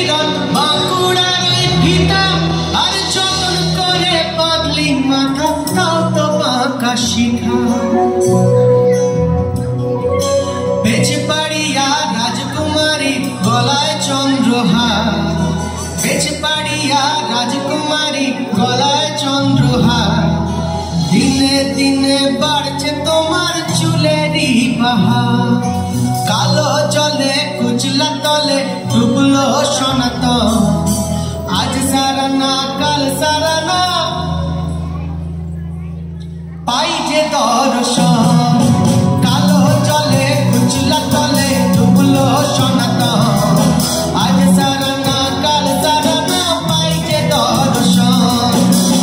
মিলন বাঁকুড়ার ভিটা আর যতন করে পাগলি মাথা তাও তো বাঁকা শিখা বেচপাড়িয়া রাজকুমারী গলায় চন্দ্রহার বেচপাড়িয়া রাজকুমারী গলায় চন্দ্রহার দিনে দিনে বাড়ছে তোমার চুলেরই বাহার কালো জলে কুচলা তলে ডুবলো সনাতন আজ সারা না কাল সারা না পাই যে দর্শন কালো জলে কুচলা তলে ডুবলো সনাতন আজ সারা না কাল সারা না পাই যে দর্শন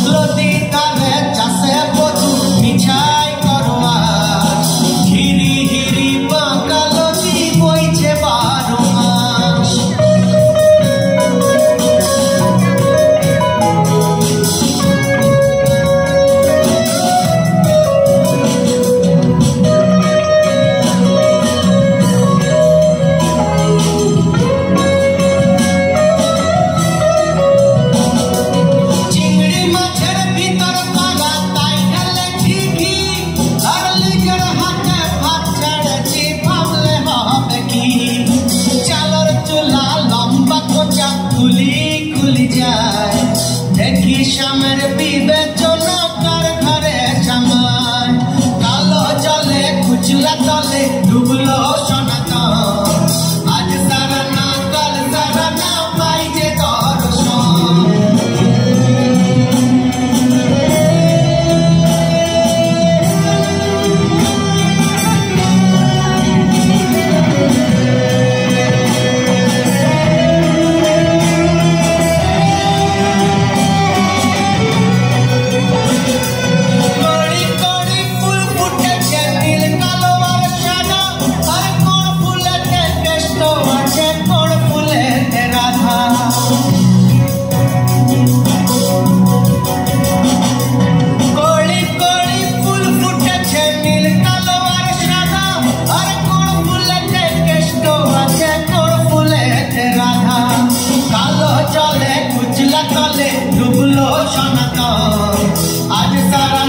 নদী ধারে চাষে বধু মিছাই করোয়া হিরি হিরি বাঁকা নদী বইছে 12 মাস চিংড়ি মাছের ভিতর করা তাই ঢালে ঠিকই আর লিগের হাতে ভাত ছেড়েছি ভাবলে হবে কি চালর চুলা লম্বা কোচা খুলি খুলি যায় দেখি স্বামের বিবেচনা কার ঘরে জামায় কালো জলে কুচলা তলে ডুবলো সনাতন আজ সারা না কাল সারা না পাই যে দর্শন কড়ি কড়ি ফুল ফুটেছে নীল কালো আর সাদা আর কোন ফুলেতে কেষ্ট আছে কোন ফুলেতে রাধা কড়ি কড়ি ফুল ফুটেছে নীল কালো আর সাদা আর কোন ফুলেতে কেষ্ট আছে কোন ফুলেতে রাধা কালো জলে কুচলা তলে ডুবলো সনাতন আজ সারা